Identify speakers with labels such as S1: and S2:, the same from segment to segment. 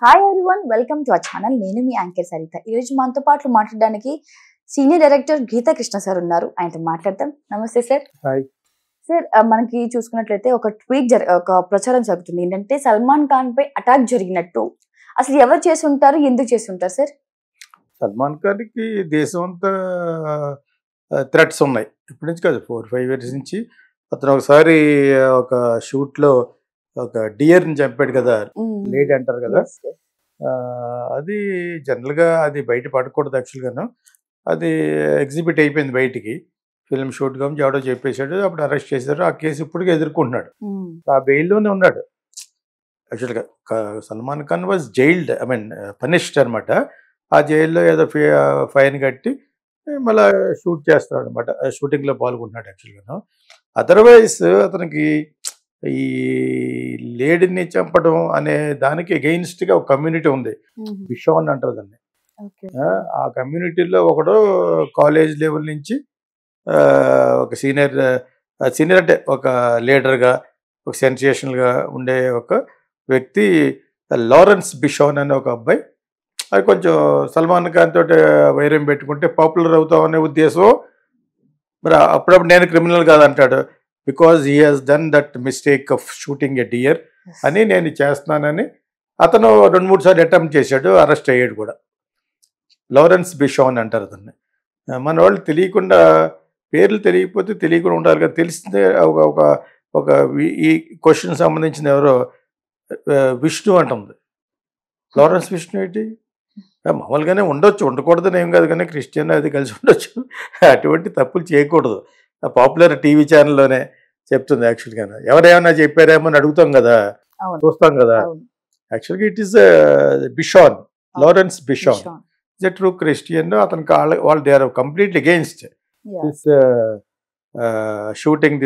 S1: Hi everyone, welcome to our channel. నేను మీ anchor Saritha. ఈ రోజు మనతో పాటు మాట్లాడడానికి senior director Geetha Krishna sir ఉన్నారు. ఆయనతో మాట్లాడదాం. నమస్తే సార్.
S2: హాయ్
S1: సార్, మనకి చూసుకున్నట్లయితే ఒక ప్రచారం జరుగుతుంది. ఏంటంటే సల్మాన్ ఖాన్ పై అటాక్ జరిగినట్టు. అసలు ఎవరు చేసి ఉంటారు, ఎందుకు చేసి ఉంటారు సార్?
S2: సల్మాన్ ఖాన్కి దేశం అంతా థ్రెట్స్ ఉన్నాయి. ఇప్పటి నుంచి కాదు, 4-5 ఇయర్స్ నుంచి. అతను ఒకసారి ఒక షూట్లో ఒక డియర్ని చంపాడు కదా, లేడీ అంటారు కదా. అది జనరల్గా అది బయట పడకూడదు యాక్చువల్గాను. అది ఎగ్జిబిట్ అయిపోయింది బయటికి. ఫిల్మ్ షూట్ గురించి ఎవడో చెప్పేశాడు, అప్పుడు అరెస్ట్ చేశారు. ఆ కేసు ఇప్పటికే ఎదుర్కొంటున్నాడు. ఆ బెయిల్లోనే ఉన్నాడు. యాక్చువల్గా Salman Khan was jailed, punished అనమాట. ఆ జైల్లో ఏదో ఫైన్ కట్టి మళ్ళీ షూట్ చేస్తున్నాడు అనమాట. షూటింగ్లో పాల్గొంటున్నాడు యాక్చువల్గాను. అదర్వైజ్ అతనికి ఈ లేడీని చంపడం అనే దానికి ఎగెయిన్స్ట్గా ఒక కమ్యూనిటీ ఉంది, బిషాన్ అంటారు దాన్ని. ఆ కమ్యూనిటీలో ఒకడు కాలేజ్ లెవెల్ నుంచి ఒక సీనియర్ అంటే ఒక లీడర్గా, ఒక సెన్సేషనల్గా ఉండే ఒక వ్యక్తి లారెన్స్ బిషాన్ అనే ఒక అబ్బాయి. అది కొంచెం సల్మాన్ ఖాన్ తోటి వైరం పెట్టుకుంటే పాపులర్ అవుతామనే ఉద్దేశం. మరి అప్పుడప్పుడు నేను క్రిమినల్ కాదంటాడు, because he has done that mistake of shooting a deer అని నేను చేస్తున్నానని అతను 2-3 సార్లు అటెంప్ట్ చేశాడు. అరెస్ట్ అయ్యాడు కూడా. లారెన్స్ బిషాన్ అంటారు అతన్ని. మన వాళ్ళు తెలియకుండా, పేర్లు తెలియకపోతే తెలియకుండా ఉండాలి కదా. తెలిసిందే ఒక ఈ క్వశ్చన్ సంబంధించిన ఎవరో విష్ణు అంటుంది. లారెన్స్ విష్ణు ఏంటి? మామూలుగానే ఉండొచ్చు, ఉండకూడదని ఏం కాదు, కానీ క్రిస్టియన్ అది కలిసి ఉండొచ్చు. అటువంటి తప్పులు చేయకూడదు. పాపులర్ టీవీ ఛానల్లోనే చెప్తుంది యాక్చువల్గా. ఎవరేమన్నా చెప్పారేమో అని అడుగుతాం కదా, చూస్తాం కదా. యాక్చువల్గా it is Bishnoi, Lawrence Bishnoi is a true Christian. అతనికి వాళ్ళు they are completely against this shooting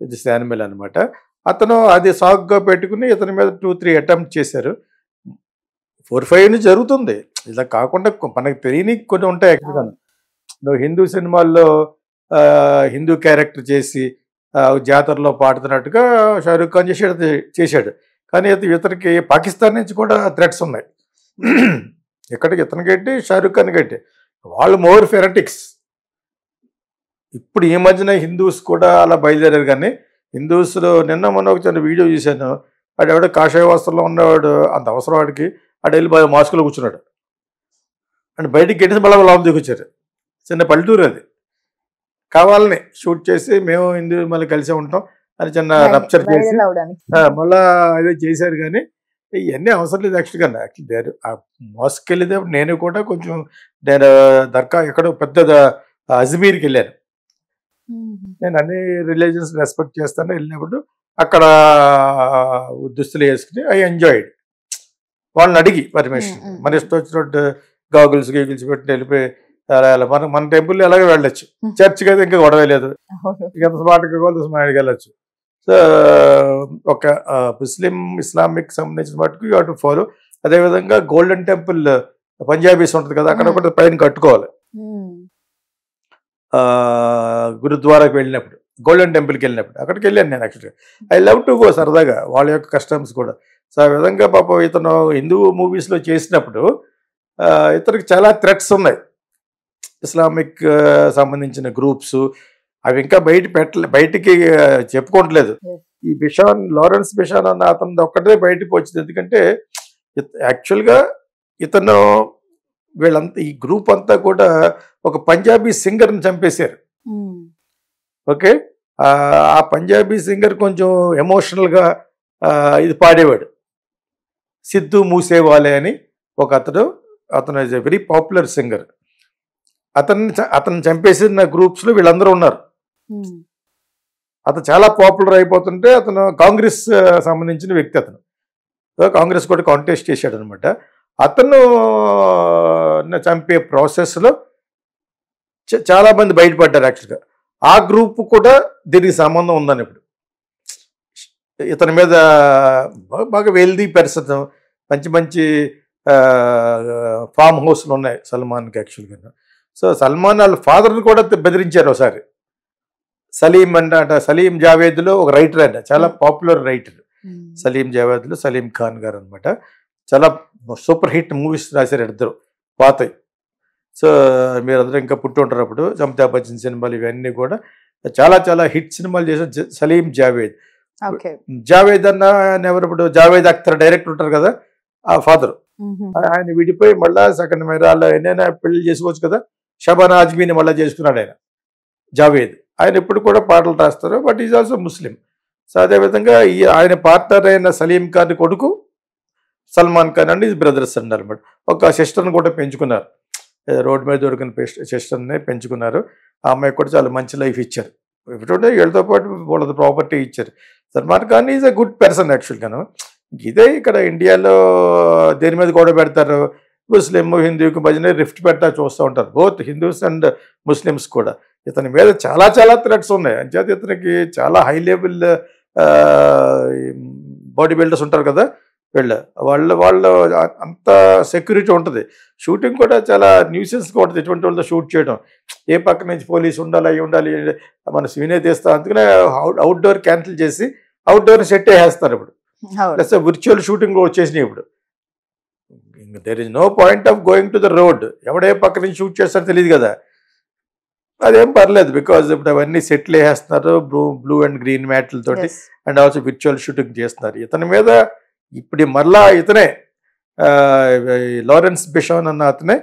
S2: this animal అనమాట. అతను అది సాగుగా పెట్టుకుని ఇతని మీద 2-3 అటెంప్ట్ చేశారు. 4-5 జరుగుతుంది. ఇలా కాకుండా మనకు తెలియని కొన్ని ఉంటాయి యాక్చువల్గా. నువ్వు హిందూ సినిమాల్లో హిందూ క్యారెక్టర్ చేసి జాతరలో పాడుతున్నట్టుగా షారూఖ్ ఖాన్ చేశాడు. కానీ ఇతనికి పాకిస్తాన్ నుంచి కూడా థ్రెట్స్ ఉన్నాయి. ఎక్కడికి ఇతనికెట్టి, షారూఖ్ ఖాన్ కట్టి. వాళ్ళు మోర్ ఫెనటిక్స్. ఇప్పుడు ఈ మధ్యన హిందూస్ కూడా అలా బయలుదేరారు. కానీ హిందూస్లో నిన్న మొన్న ఒక చిన్న వీడియో చూశాను. వాడు ఎవడో కాషాయ వస్త్రంలో ఉన్నవాడు, అంత అవసరం వాడికి, వాడు వెళ్ళి మాస్కులో కూర్చున్నాడు. అంటే బయటికి గెట్టేసి మళ్ళీ లోపల దిగొచ్చారు. చిన్న పల్లెటూరు అది. కావాలని షూట్ చేసి మేము హిందూ మళ్ళీ కలిసే ఉంటాం అని చిన్న రప్చర్ చేసి మళ్ళీ అదే చేశారు. కానీ ఇవన్నీ అవసరం లేదు యాక్చువల్గా. ఆ మాస్క్ వెళ్ళేటప్పుడు నేను కూడా కొంచెం దర్గా ఎక్కడో పెద్ద అజ్మీర్కి వెళ్ళాను. నేను అన్ని రిలీజియన్స్ రెస్పెక్ట్ చేస్తాను. వెళ్ళినప్పుడు అక్కడ దుస్తులు వేసుకుని ఐ ఎంజాయిడ్. వాళ్ళని అడిగి పర్మిషన్, మన ఇష్టం వచ్చినట్టు గాగుల్స్ పెట్టి వెళ్ళిపోయి మన టెంపుల్ ఎలాగో వెళ్ళొచ్చు. చర్చ్కి అయితే ఇంకా గొడవ లేదు, ఎంత స్మార్ట్గా స్మార్ట్గా వెళ్ళొచ్చు. సో ఒక ఇస్లామిక్ సంబంధించిన మటుకు యూ హావ్ టు ఫాలో. అదేవిధంగా గోల్డెన్ టెంపుల్ పంజాబీస్ ఉంటుంది కదా, అక్కడ ఒకటి పైన కట్టుకోవాలి. గురుద్వారాకి వెళ్ళినప్పుడు, గోల్డెన్ టెంపుల్కి వెళ్ళినప్పుడు అక్కడికి వెళ్ళాను నేను యాక్చువల్గా. ఐ లవ్ టు గో సరదాగా, వాళ్ళ యొక్క కస్టమ్స్ కూడా. సో ఆ విధంగా పాపం ఇతను హిందూ మూవీస్లో చేసినప్పుడు ఇతనికి చాలా థ్రెట్స్ ఉన్నాయి. ఇస్లామిక్ సంబంధించిన గ్రూప్స్ అవి ఇంకా బయటికి చెప్పుకోవట్లేదు. ఈ లారెన్స్ బిషాన్ అన్న అతను ఒక్కటే బయటకు వచ్చింది. ఎందుకంటే యాక్చువల్గా ఇతను వీళ్ళంతా, ఈ గ్రూప్ అంతా కూడా ఒక పంజాబీ సింగర్ని చంపేశారు. ఓకే, ఆ పంజాబీ సింగర్ కొంచెం ఎమోషనల్గా ఇది పాడేవాడు. సిద్ధు మూసేవాలే అని ఒక అతను is a very popular singer. అతను చంపేసిన గ్రూప్స్లో వీళ్ళందరూ ఉన్నారు. అతను చాలా పాపులర్ అయిపోతుంటే అతను కాంగ్రెస్ సంబంధించిన వ్యక్తి. అతను కాంగ్రెస్ కూడా కాంటెస్ట్ చేశాడు అనమాట. అతను చంపే ప్రాసెస్లో చాలామంది బయటపడ్డారు యాక్చువల్గా. ఆ గ్రూప్ కూడా దీనికి సంబంధం ఉందని. ఇప్పుడు ఇతని మీద బాగా వెల్దీ పర్సన్, మంచి ఫామ్ హౌస్లు ఉన్నాయి సల్మాన్కి యాక్చువల్గా. సో సల్మాన్ వాళ్ళ ఫాదర్ని కూడా బెదిరించారు ఒకసారి. సలీం జావేద్లో ఒక రైటర్ అంట, చాలా పాపులర్ రైటర్. సలీం జావేద్లో సలీం ఖాన్ గారు అనమాట. చాలా సూపర్ హిట్ మూవీస్ రాశారు ఇద్దరు పాతవి. సో మీరందరూ ఇంకా పుట్టి ఉంటారు అప్పుడు. అమితాబ్ బచ్చన్ సినిమాలు ఇవన్నీ కూడా చాలా చాలా హిట్ సినిమాలు చేశారు. సలీం జావేద్.
S1: ఓకే.
S2: జావేద్ అన్న ఆయన ఎవరు, ఇప్పుడు జావేద్ అఖ్తర్ డైరెక్టర్ ఉంటారు కదా, ఆ ఫాదర్. ఆయన విడిపోయి మళ్ళా సెకండ్ మ్యారేజ్ ఎన్నైనా పెళ్లి చేసుకోవచ్చు కదా, షబానా ఆజ్మీని మళ్ళీ చేసుకున్నాడు ఆయన జావేద్. ఆయన ఇప్పుడు కూడా పాటలు రాస్తారు, but is also Muslim. So అదేవిధంగా ఆయన పార్ట్నర్ అయిన సలీం ఖాన్ కొడుకు సల్మాన్ ఖాన్ అండి, బ్రదర్స్ అన్నారు అనమాట. ఒక సిస్టర్ని కూడా పెంచుకున్నారు, రోడ్డు మీద దొరికిన సిస్టర్ని పెంచుకున్నారు. ఆ అమ్మాయికి కూడా చాలా మంచి లైఫ్ ఇచ్చారు. ఇప్పుడు వీళ్ళతో పాటు వాళ్ళది ప్రాపర్టీ ఇచ్చారు. Salman Khan is a good person యాక్చువల్గాను. ఇదే ఇక్కడ ఇండియాలో దేని మీద గొడవ పెడతారు, ముస్లిం హిందూకి భజన రిఫ్ట్ పెట్టా చూస్తూ ఉంటారు, బోత్ హిందూస్ అండ్ ముస్లిమ్స్ కూడా. ఇతని మీద చాలా చాలా థ్రెట్స్ ఉన్నాయి. అంచేత ఇతనికి చాలా హై లెవెల్ బాడీ బిల్డర్స్ ఉంటారు కదా, వాళ్ళు అంత సెక్యూరిటీ ఉంటుంది. షూటింగ్ కూడా చాలా న్యూసెన్స్గా ఉంటుంది ఎటువంటి వాళ్ళతో షూట్ చేయడం. ఏ పక్క నుంచి పోలీసు ఉండాలి, అవి ఉండాలి, మన సీనే తీస్తాం. అందుకనే అవుట్డోర్ క్యాన్సిల్ చేసి అవుట్డోర్ సెట్ వేసేస్తారు ఇప్పుడు. ప్లస్ విర్చువల్ షూటింగ్ వచ్చేసినాయి ఇప్పుడు. There is no point of going to the road. ఎవడే పక్క నుంచి షూట్ చేస్తారో తెలియదు కదా, అదేం పర్లేదు. బికాజ్ ఇప్పుడు అవన్నీ సెట్లు వేసేస్తున్నారు బ్లూ అండ్ గ్రీన్ మ్యాట్లతోటి, అండ్ ఆల్సో విర్చువల్ షూటింగ్ చేస్తున్నారు. ఇతని మీద ఇప్పుడు మరలా ఇతనే లారెన్స్ బిషాన్ అన్న అతనే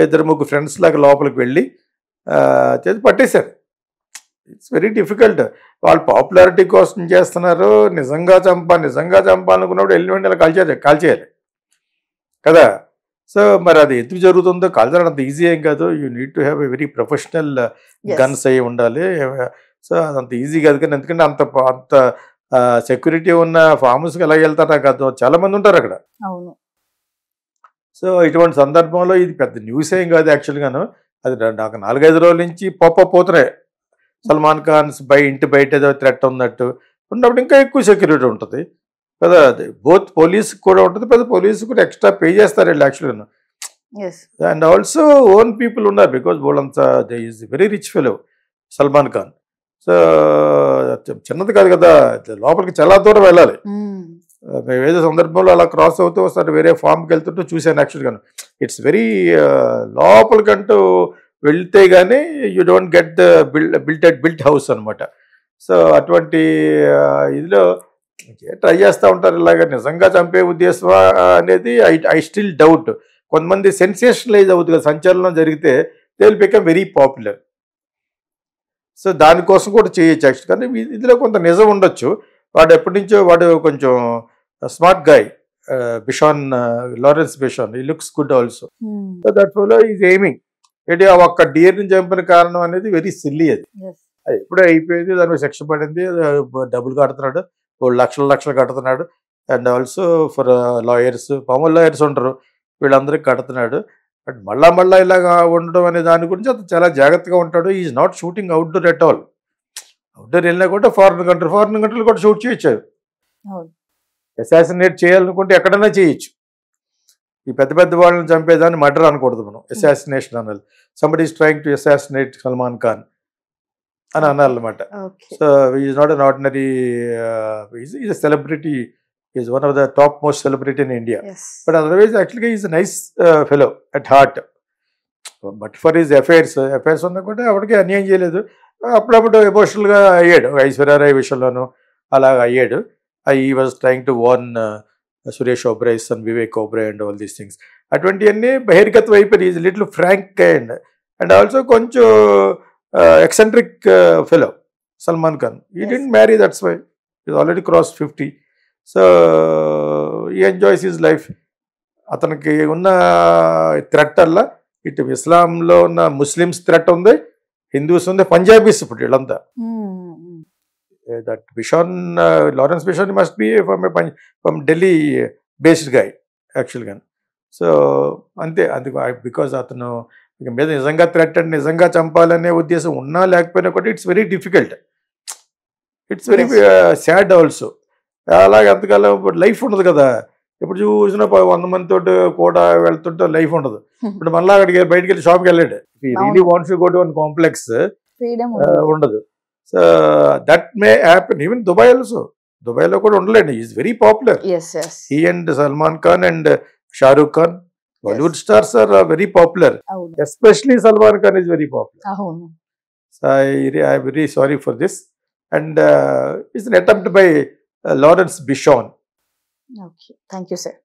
S2: ఇద్దరు ముగ్గురు ఫ్రెండ్స్ లాగా లోపలికి వెళ్ళి చేసి పట్టేశారు. It's very difficult. వాళ్ళు పాపులారిటీ కోసం చేస్తున్నారు. నిజంగా చంపాలనుకున్నప్పుడు ఎలిమెంట్ కాల్చేయాలి కదా. సో మరి అది ఎందుకు జరుగుతుందో, కాల్చడం అంత ఈజీ ఏం కాదు. You need to have a very professional guns అయి ఉండాలి. సో అదంత ఈజీ కాదు. కానీ ఎందుకంటే అంత సెక్యూరిటీ ఉన్న ఫామ్ హౌస్కి ఎలా వెళ్తారు నాకు అర్థం. చాలా మంది ఉంటారు అక్కడ.
S1: అవును.
S2: సో ఇటువంటి సందర్భంలో ఇది పెద్ద న్యూస్ ఏం కాదు యాక్చువల్గాను. అది నాకు 4-5 రోజుల నుంచి పోతున్నాయి. సల్మాన్ ఖాన్ ఇంటి బయట ఏదో థ్రెట్ ఉన్నట్టు ఉన్నప్పుడు ఇంకా ఎక్కువ సెక్యూరిటీ ఉంటుంది కదా. బోత్ పోలీస్ కూడా ఉంటుంది, పెద్ద పోలీసు కూడా ఎక్స్ట్రా పే చేస్తారు వీళ్ళు యాక్చువల్గా. అండ్ ఆల్సో ఓన్ పీపుల్ ఉన్నారు, బికాజ్ వాళ్ళంతా they is very rich fellow Salman Khan. So చిన్నది కాదు కదా, లోపలికి చాలా దూరం వెళ్ళాలి. మేము ఏదో సందర్భంలో అలా క్రాస్ అవుతూ వస్తారు, వేరే ఫామ్కి వెళ్తుంటూ చూశాను యాక్చువల్గా. ఇట్స్ వెరీ లోపలికంటూ వెళ్తే కానీ you don't get the built house అనమాట. సో అటువంటి ఇదిలో ట్రై చేస్తూ ఉంటారు. ఇలాగ నిజంగా చంపే ఉద్దేశమా అనేది ఐ స్టిల్ డౌట్. కొంతమంది సెన్సేషనలైజ్ అవుతుంది కదా, సంచలనం జరిగితే they will become very popular. So దానికోసం కూడా చేయొచ్చు యాక్చువల్. కానీ ఇందులో కొంత నిజం ఉండొచ్చు. వాడు ఎప్పటి నుంచో వాడు కొంచెం స్మార్ట్ గాయ్, బిషాన్, లారెన్స్ బిషాన్, ఈ looks good also. So that fellow is aiming. ఏంటి ఆ ఒక్క డియర్ని చంపిన కారణం అనేది వెరీ సిల్లీ. అది ఎప్పుడూ అయిపోయింది, దాని మీద శిక్ష పడింది, డబ్బులు కడుతున్నాడు, లక్షలు కడుతున్నాడు. అండ్ ఆల్సో ఫర్ లాయర్స్, మామూలు లాయర్స్ ఉంటారు, వీళ్ళందరికీ కడుతున్నాడు. బట్ మళ్ళా ఇలాగా ఉండడం అనే దాని గురించి అతను చాలా జాగ్రత్తగా ఉంటాడు. Is not shooting outdoor at all. Outdoor వెళ్ళినా కూడా ఫారిన్ కంట్రీలు కూడా షూట్ చేయొచ్చు. అసాసినేట్ చేయాలనుకుంటే ఎక్కడైనా చేయొచ్చు. ఈ పెద్ద వాళ్ళని చంపేదాన్ని మర్డర్ అనకూడదు మనం, అసాసినేషన్ అనాలి. Somebody is trying to assassinate Salman Khan అని అనాలన్నమాట. So is not an ordinary, is a celebrity, is one of the top most celebrity in India. But otherwise యాక్చువల్గా is a nice fellow at heart. But for his affairs ఉన్నా కూడా అప్పటికే అన్యాయం చేయలేదు. అప్పుడప్పుడు ఎమోషనల్గా అయ్యాడు, ఐశ్వర్యరాయ్ విషయంలోనూ అలాగ అయ్యాడు. He was trying to warn Suresh Oberoi son Vivek Oberoi and all these things. అటువంటివన్నీ బహిర్గతం అయిపోయి is little frank and also కొంచెం eccentric fellow Salman Khan. He didn't marry, that's why is already cross 50. So he enjoys his life. అతనికి ఉన్న థ్రెట్ అల్లా ఇటు ఇస్లాంలో ఉన్న ముస్లిమ్స్ థ్రెట్ ఉంది, హిందూస్ ఉంది, పంజాబీస్ ఇప్పుడు వీళ్ళంతా. That Bishnoi, Lawrence Bishnoi must be from Delhi based guy యాక్చువల్గా. సో అంతే, అందుకు బికాజ్ అతను మీద నిజంగా థ్రెట్ అండ్ నిజంగా చంపాలనే ఉద్దేశం ఉన్నా లేకపోయినా కూడా it's very difficult, it's very sad also. అలాగే అంతకాలం ఇప్పుడు లైఫ్ ఉండదు కదా. ఇప్పుడు చూసిన 100 మందితో కూడా వెళ్తుంటే లైఫ్ ఉండదు. ఇప్పుడు మళ్ళీ అక్కడికి బయటకు వెళ్ళి షాప్కి వెళ్ళాడు, really wants to go to one complex ఉండదు. So that may happen even Dubai also. దుబాయ్లో కూడా ఉండలేండి, is very popular.
S1: Yes yes
S2: he and Salman Khan and Shahrukh Khan, Bollywood stars are very popular.
S1: అవును
S2: especially Salman Khan is very popular.
S1: అవును
S2: I'm very sorry for this. And it's an attempt by Lawrence Bishon.
S1: Okay thank you sir